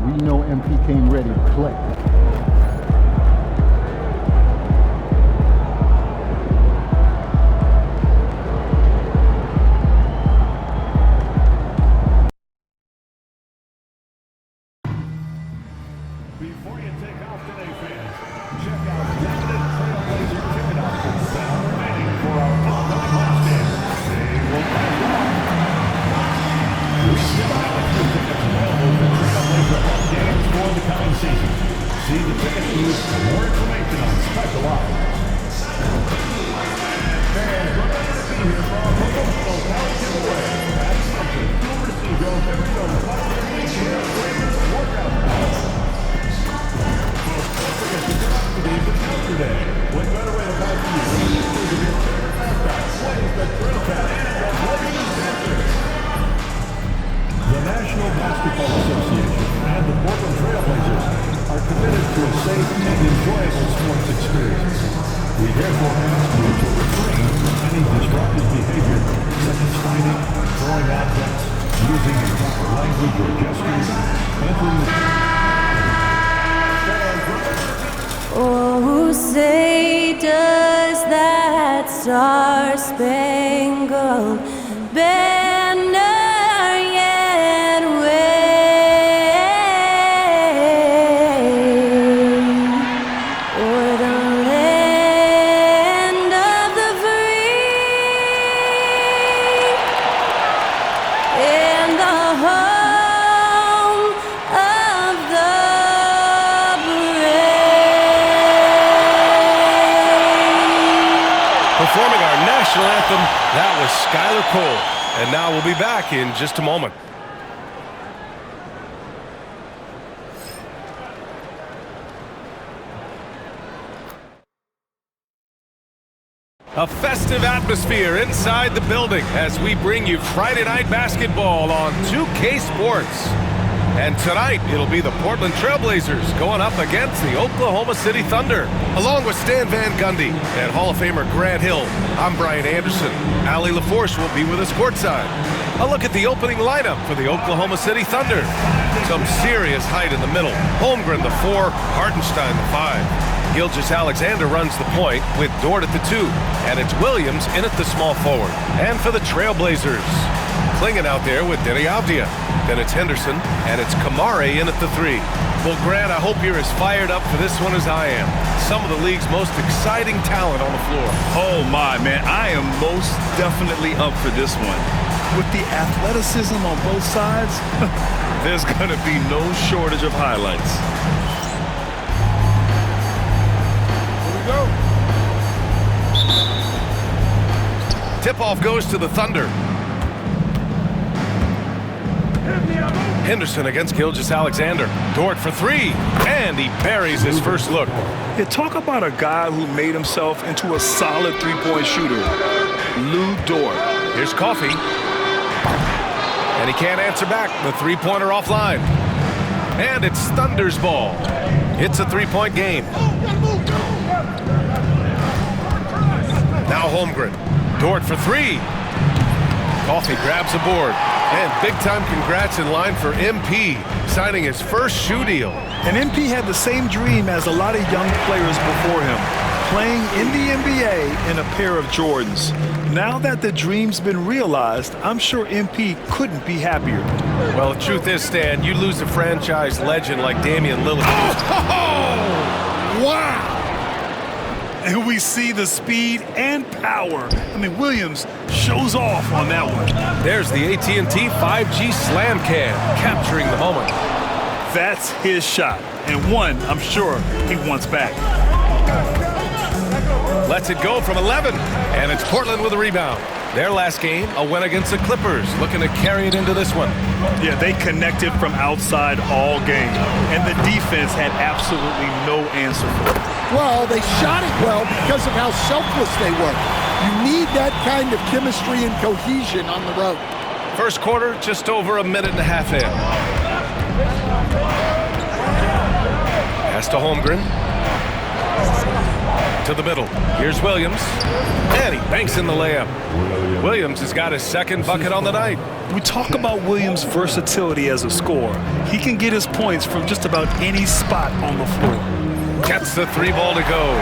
We know MP came ready to play. Before you take off today, fans, check out Definite Trailblazer ticket options that are remaining for our upcoming homestand. They will be long. We still have a few tickets available for Trailblazer home games for the coming season. See the ticket booth for more information on special offers. Fans, remember to be here for our promotional talent giveaway. As mentioned, you'll receive your very own custom Hair Blazers workout pass. Yesterday, what better way to buy for you than to choose your favorite mascot, Blaze the Trail Cat, and the Blazers Dancers. The National Basketball Association and the Portland Trail Blazers are committed to a safe and enjoyable sports experience. We therefore ask you to refrain from any disruptive behavior, such as fighting, throwing objects, using improper language or gestures, entering the... Oh, say does that star-spangled banner yet wave o'er the land of the free and the home of the Performing our national anthem, that was Skylar Cole. And now we'll be back in just a moment. A festive atmosphere inside the building as we bring you Friday Night Basketball on 2K Sports. And tonight, it'll be the Portland Trail Blazers going up against the Oklahoma City Thunder. Along with Stan Van Gundy and Hall of Famer Grant Hill, I'm Brian Anderson. Allie LaForce will be with us courtside. A look at the opening lineup for the Oklahoma City Thunder. Some serious height in the middle. Holmgren, the 4, Hartenstein, the 5. Gilgeous-Alexander runs the point with Dort at the 2. And it's Williams in at the small forward. And for the Trail Blazers, Klingon out there with Denny Avdia. Then it's Henderson, and it's Kamare in at the 3. Well, Grant, I hope you're as fired up for this one as I am. Some of the league's most exciting talent on the floor. Oh, my, man. I am most definitely up for this one. With the athleticism on both sides, there's going to be no shortage of highlights. Here we go. Tip-off goes to the Thunder. Henderson against Gilgeous-Alexander. Dort for 3, and he buries his first look. Yeah, talk about a guy who made himself into a solid three-point shooter. Lou Dort. Here's Coffey. And he can't answer back. The three-pointer offline. And it's Thunder's ball. It's a three-point game. Now Holmgren. Dort for 3. Coffey grabs a board. And big-time congrats in line for MP, signing his first shoe deal. And MP had the same dream as a lot of young players before him, playing in the NBA in a pair of Jordans. Now that the dream's been realized, I'm sure MP couldn't be happier. Well, the truth is, Stan, you lose a franchise legend like Damian Lillard. Oh, wow! And we see the speed and power. I mean, Williams shows off on that one. There's the AT&T 5G Slam Cam, capturing the moment. That's his shot, and one I'm sure he wants back. Lets it go from 11, and it's Portland with a rebound. Their last game, a win against the Clippers, looking to carry it into this one. Yeah, they connected from outside all game, and the defense had absolutely no answer for it. Well, they shot it well because of how selfless they were. You need that kind of chemistry and cohesion on the road. First quarter, just over a minute and a half in. Pass to Holmgren. To the middle. Here's Williams. And he banks in the layup. Williams has got his second bucket on the night. We talk about Williams' versatility as a scorer. He can get his points from just about any spot on the floor. Gets the 3 ball to go.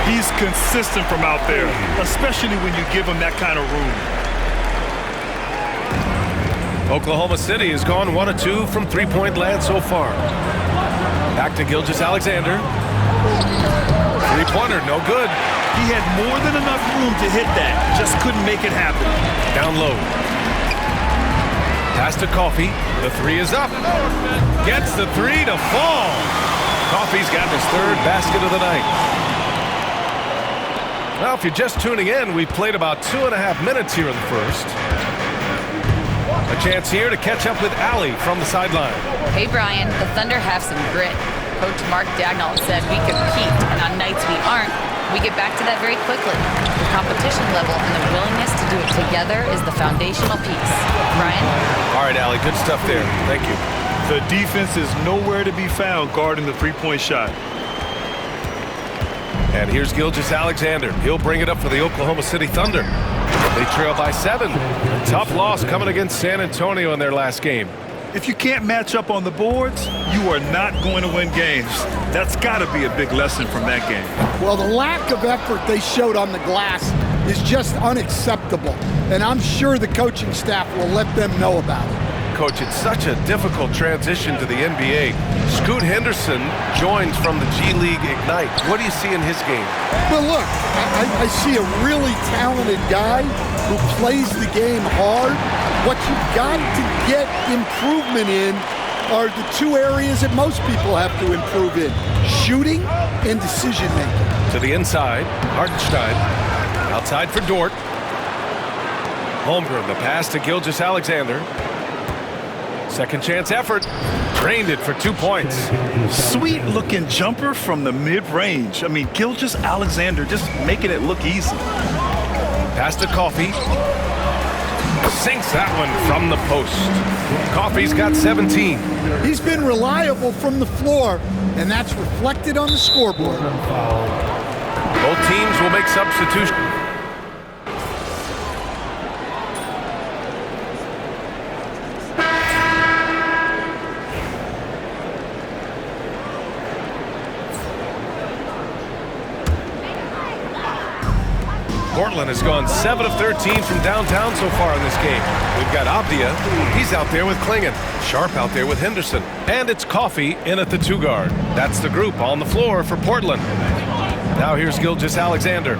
He's consistent from out there, especially when you give him that kind of room. Oklahoma City has gone 1 of 2 from three-point land so far. Back to Gilgeous-Alexander. Three-pointer, no good. He had more than enough room to hit that, just couldn't make it happen. Down low. Pass to Coffey. The 3 is up. Gets the 3 to fall. Coffey's got his 3rd basket of the night. Well, if you're just tuning in, we've played about 2.5 minutes here in the first. A chance here to catch up with Allie from the sideline. Hey, Brian, the Thunder have some grit. Coach Mark Dagnall said we compete, and on nights we aren't, we get back to that very quickly. The competition level and the willingness to do it together is the foundational piece. Brian? All right, Allie, good stuff there. Thank you. The defense is nowhere to be found guarding the three-point shot. And here's Gilgeous-Alexander. He'll bring it up for the Oklahoma City Thunder. They trail by 7. A tough loss coming against San Antonio in their last game. If you can't match up on the boards, you are not going to win games. That's got to be a big lesson from that game. Well, the lack of effort they showed on the glass is just unacceptable. And I'm sure the coaching staff will let them know about it. Coach, it's such a difficult transition to the NBA. Scoot Henderson joins from the G League Ignite. What do you see in his game? Well, look, I see a really talented guy who plays the game hard. What you've got to get improvement in are the 2 areas that most people have to improve in: shooting and decision-making. To the inside, Hartenstein. Outside for Dort. Holmgren, the pass to Gilgeous-Alexander. Second chance effort. Drained it for 2 points. Sweet looking jumper from the mid-range. I mean, Gilgeous-Alexander just making it look easy. Pass to Coffey. Sinks that one from the post. Coffey's got 17. He's been reliable from the floor, and that's reflected on the scoreboard. Both teams will make substitutions. Portland has gone 7 of 13 from downtown so far in this game. We've got Abdia. He's out there with Klingon. Sharp out there with Henderson. And it's Coffey in at the 2 guard. That's the group on the floor for Portland. Now here's Gilgeous-Alexander.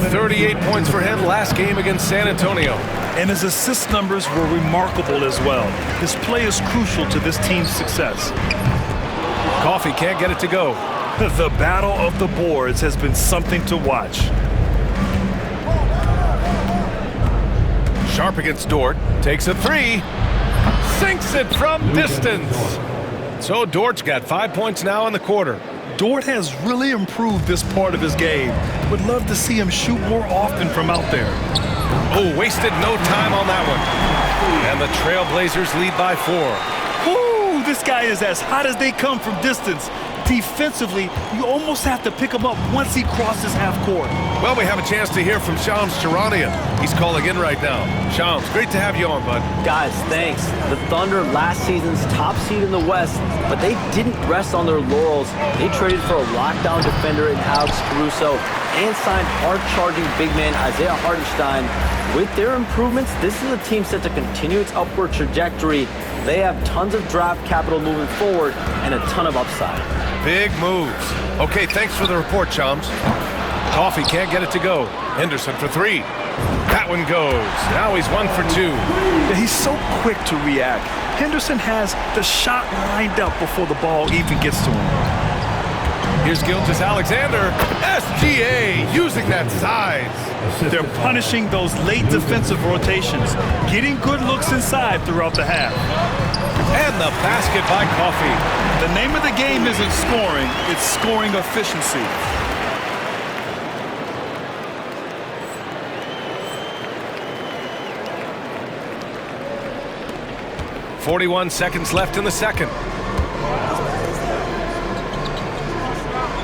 38 points for him last game against San Antonio. And his assist numbers were remarkable as well. His play is crucial to this team's success. Coffey can't get it to go. The battle of the boards has been something to watch. Sharp against Dort. Takes a 3. Sinks it from distance. So Dort's got 5 points now in the quarter. Dort has really improved this part of his game. Would love to see him shoot more often from out there. Oh, wasted no time on that one. And the Trailblazers lead by 4. Woo! This guy is as hot as they come from distance. Defensively, you almost have to pick him up once he crosses half court. Well, we have a chance to hear from Shams Charania. He's calling in right now. Shams, great to have you on, bud. Guys, thanks. The Thunder, last season's top seed in the West, but they didn't rest on their laurels. They traded for a lockdown defender in Alex Caruso and signed hard-charging big man Isaiah Hartenstein. With their improvements, this is a team set to continue its upward trajectory. They have tons of draft capital moving forward and a ton of upside. Big moves. Okay, thanks for the report, Shams. Coffey can't get it to go. Henderson for 3. That one goes. Now he's 1 for 2. Yeah, he's so quick to react. Henderson has the shot lined up before the ball even gets to him. Here's Gilgeous-Alexander. SGA using that size. They're punishing those late defensive rotations, getting good looks inside throughout the half. And the basket by Coffey. The name of the game isn't scoring, it's scoring efficiency. .41 seconds left in the second.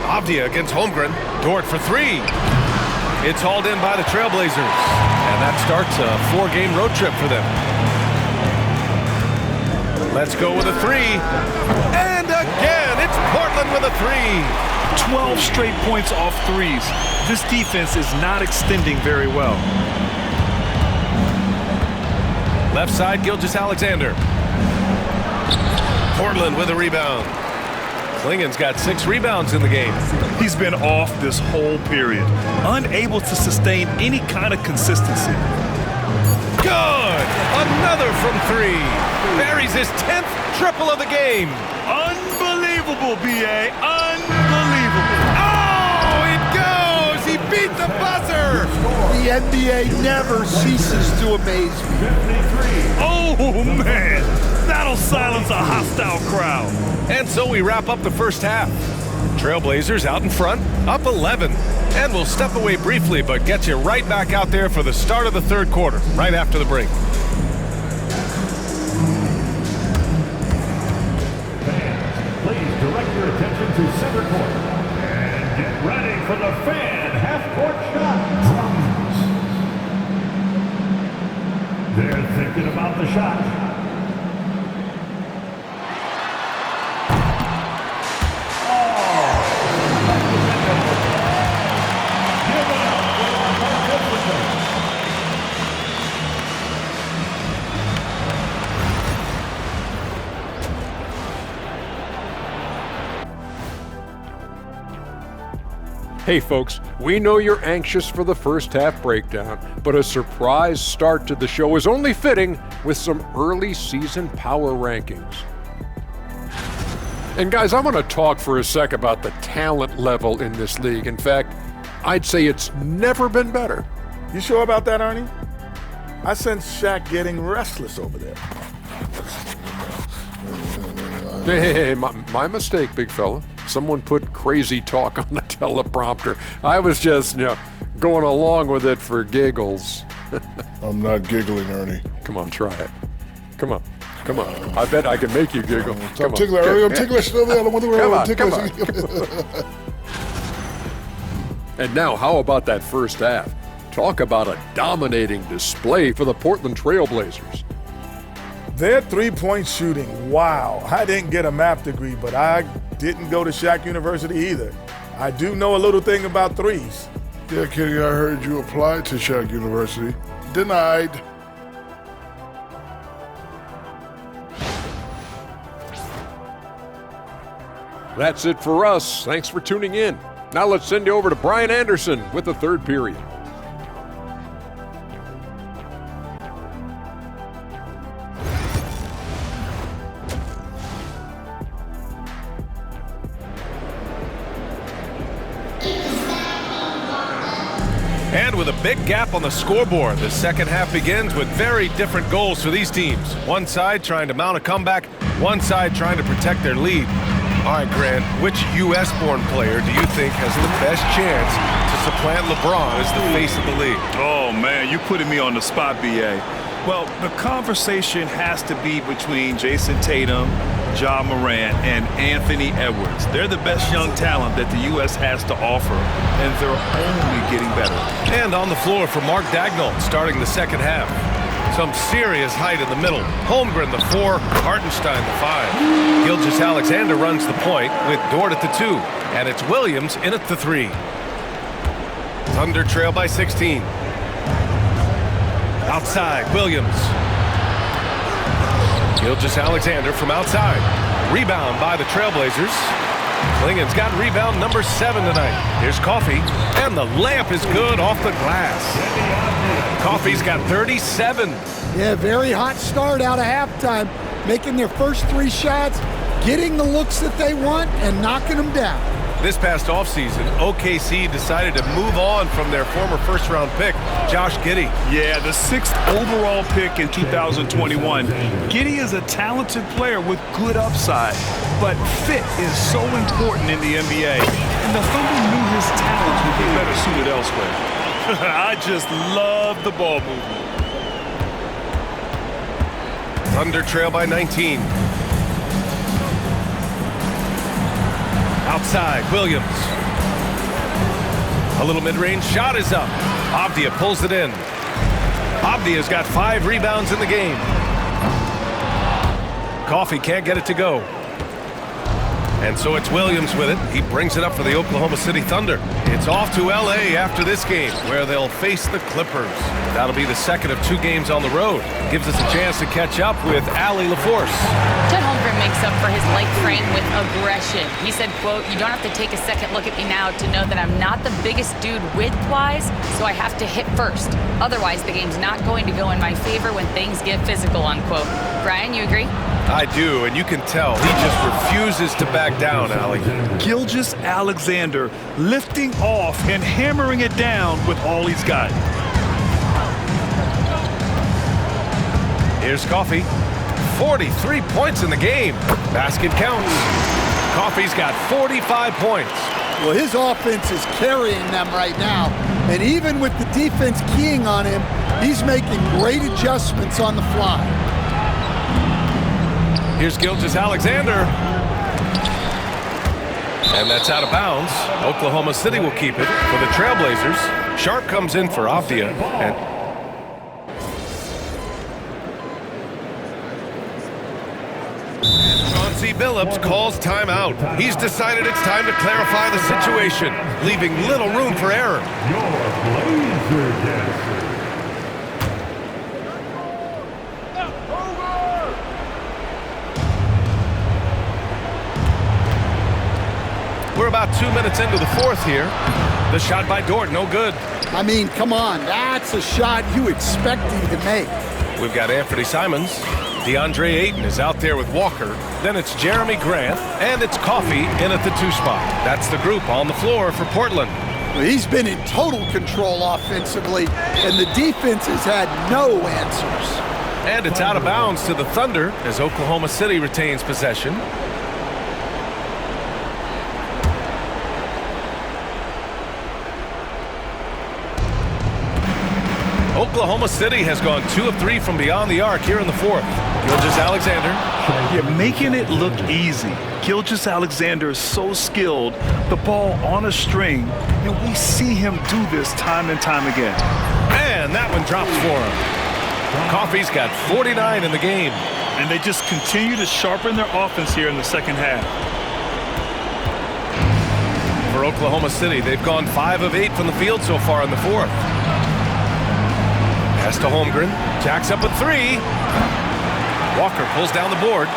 Avdia against Holmgren. Dort for three. It's hauled in by the Trailblazers. And that starts a 4-game road trip for them. Let's go with a three. And again, it's Portland with a three. 12 straight points off threes. This defense is not extending very well. Left side, Gilgeous-Alexander. Portland with a rebound. Klingen's got 6 rebounds in the game. He's been off this whole period, unable to sustain any kind of consistency. Good! Another from three. Buries his 10th triple of the game. Unbelievable, B.A. Unbelievable. Oh, it goes! He beat the buzzer! The NBA never ceases to amaze me. Oh, man. That'll silence a hostile crowd. And so we wrap up the first half. Trailblazers out in front, up 11. And we'll step away briefly, but get you right back out there for the start of the third quarter, right after the break. Please direct your attention to center court. And get ready for the fan half-court shot. They're thinking about the shot. Hey folks, we know you're anxious for the first half breakdown, but a surprise start to the show is only fitting with some early season power rankings. And guys, I want to talk for a sec about the talent level in this league. In fact, I'd say it's never been better. You sure about that, Ernie? I sense Shaq getting restless over there. Hey, my mistake, big fella. Someone put crazy talk on the teleprompter. I was just, going along with it for giggles. I'm not giggling, Ernie. Come on, try it. Come on. I bet I can make you giggle. I'm ticklish, Ernie. I'm ticklish. I don't want to Come on. And now, how about that first half? Talk about a dominating display for the Portland Trailblazers. Their three-point shooting, wow. I didn't get a math degree, but I didn't go to Shaq University either. I do know a little thing about threes. Yeah, Kenny, I heard you applied to Shaq University. Denied. That's it for us. Thanks for tuning in. Now let's send you over to Brian Anderson with the third period. And with a big gap on the scoreboard, the second half begins with very different goals for these teams. One side trying to mount a comeback, one side trying to protect their lead. All right, Grant, which U.S.-born player do you think has the best chance to supplant LeBron as the face of the league? Oh, man, you putting me on the spot, B.A. Well, the conversation has to be between Jason Tatum, Ja Morant, and Anthony Edwards. They're the best young talent that the U.S. has to offer, and they're only getting better. And on the floor for Mark Daigneault starting the second half. Some serious height in the middle. Holmgren the 4, Hartenstein the 5. Gilgeous-Alexander runs the point with Dort at the 2, and it's Williams in at the 3. Thunder trail by 16. Outside, Williams. Gilgeous-Alexander from outside. Rebound by the Trailblazers. Klingen's got rebound number 7 tonight. Here's Coffey, and the layup is good off the glass. Coffey's got 37. Yeah, very hot start out of halftime, making their first 3 shots, getting the looks that they want, and knocking them down. This past offseason, OKC decided to move on from their former first-round pick, Josh Giddey. Yeah, the 6th overall pick in 2021. Giddey is a talented player with good upside, but fit is so important in the NBA, and the Thunder knew his talents would be better suited elsewhere. I just love the ball movement. Thunder trail by 19. outside, Williams. A little mid-range shot is up. Avdia pulls it in. Avdia's got 5 rebounds in the game. Coffee can't get it to go. And so it's Williams with it. He brings it up for the Oklahoma City Thunder. It's off to L.A. after this game, where they'll face the Clippers. That'll be the second of 2 games on the road. Gives us a chance to catch up with Allie LaForce. Chet Holmgren makes up for his light frame with aggression. He said, quote, "You don't have to take a second look at me now to know that I'm not the biggest dude width-wise, so I have to hit first. Otherwise, the game's not going to go in my favor when things get physical," unquote. Brian, you agree? I do, and you can tell he just refuses to back down, Allie. Gilgeous-Alexander lifting off and hammering it down with all he's got. Here's Coffee. 43 points in the game. Basket counts. Coffee's got 45 points. Well, his offense is carrying them right now. And even with the defense keying on him, he's making great adjustments on the fly. Here's Gilgeous-Alexander. And that's out of bounds. Oklahoma City will keep it for the Trailblazers. Sharp comes in for Avdia. And Chauncey Billups calls timeout. He's decided it's time to clarify the situation, leaving little room for error. Your Blazer dancer. We're about 2 minutes into the fourth here. The shot by Dort, no good. I mean, come on, that's a shot you expect him to make. We've got Anthony Simons. DeAndre Ayton is out there with Walker. Then it's Jeremy Grant, and it's Coffee in at the 2 spot. That's the group on the floor for Portland. Well, he's been in total control offensively, and the defense has had no answers. And it's out of bounds to the Thunder as Oklahoma City retains possession. Oklahoma City has gone 2 of 3 from beyond the arc here in the fourth. Gilgeous-Alexander. Yeah, making it look easy. Gilgeous-Alexander is so skilled, the ball on a string, and we see him do this time and time again. And that one drops for him. Coffee's got 49 in the game. And they just continue to sharpen their offense here in the second half. For Oklahoma City, they've gone 5 of 8 from the field so far in the fourth. Pass to Holmgren. Jacks up a 3. Walker pulls down the board.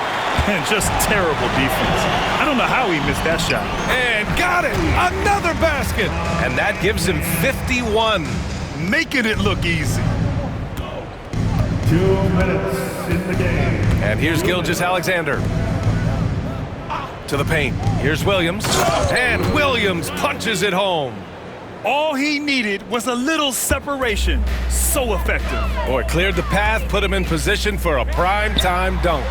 And just terrible defense. I don't know how he missed that shot. And got it! Another basket! And that gives him 51. Making it look easy. 2 minutes in the game. And here's Gilgeous-Alexander. To the paint. Here's Williams. And Williams punches it home. All he needed was a little separation. So effective. Boy, cleared the path, put him in position for a prime-time dunk.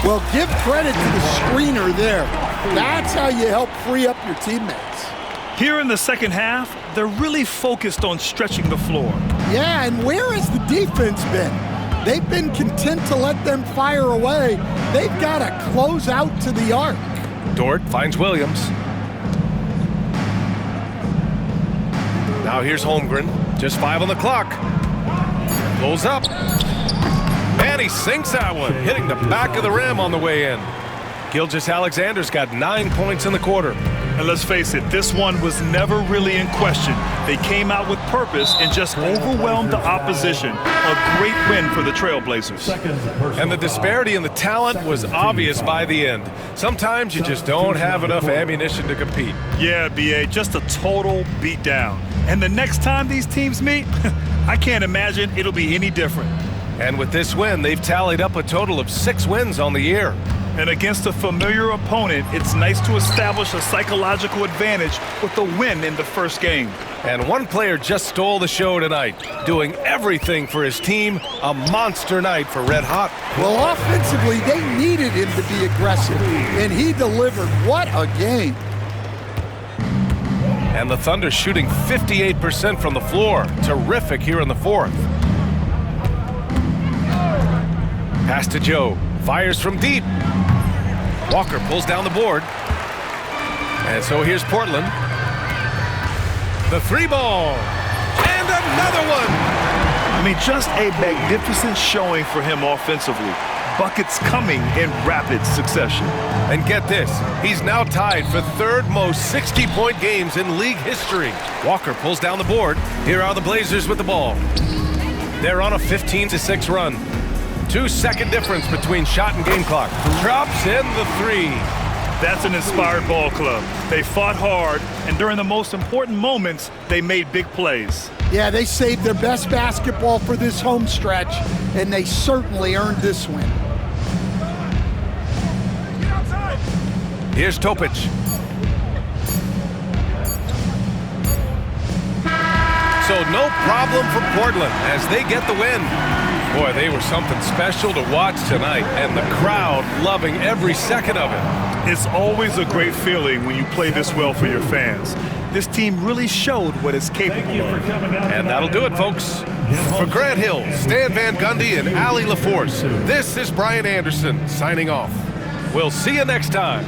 Well, give credit to the screener there. That's how you help free up your teammates. Here in the second half, they're really focused on stretching the floor. Yeah, and where has the defense been? They've been content to let them fire away. They've got to close out to the arc. Dort finds Williams. Now here's Holmgren. Just 5 on the clock. Pulls up. And he sinks that one, hitting the back of the rim on the way in. Gilgeous-Alexander's got 9 points in the quarter. And let's face it, this one was never really in question. They came out with purpose and just overwhelmed the opposition. A great win for the Trailblazers. And the disparity in the talent was obvious by the end. Sometimes you just don't have enough ammunition to compete. Yeah, B.A., just a total beatdown. And the next time these teams meet, I can't imagine it'll be any different. And with this win, they've tallied up a total of 6 wins on the year. And against a familiar opponent, it's nice to establish a psychological advantage with the win in the first game. And one player just stole the show tonight, doing everything for his team. A monster night for Red Hot. Well, offensively, they needed him to be aggressive, and he delivered. What a game. And the Thunder shooting 58% from the floor. Terrific here in the fourth. Pass to Joe. Fires from deep. Walker pulls down the board. And so here's Portland. The 3-ball. And another one. I mean, just a magnificent showing for him offensively. Buckets coming in rapid succession. And get this, he's now tied for third most 60-point games in league history. Walker pulls down the board. Here are the Blazers with the ball. They're on a 15-6 run. 2-second difference between shot and game clock. Drops in the 3. That's an inspired ball club. They fought hard, and during the most important moments, they made big plays. Yeah, they saved their best basketball for this home stretch, and they certainly earned this win. Here's Topic. So no problem for Portland as they get the win. Boy, they were something special to watch tonight, and the crowd loving every second of it. It's always a great feeling when you play this well for your fans. This team really showed what it's capable of. And that'll do it, folks. For Grant Hill, Stan Van Gundy, and Allie LaForce, this is Brian Anderson signing off. We'll see you next time.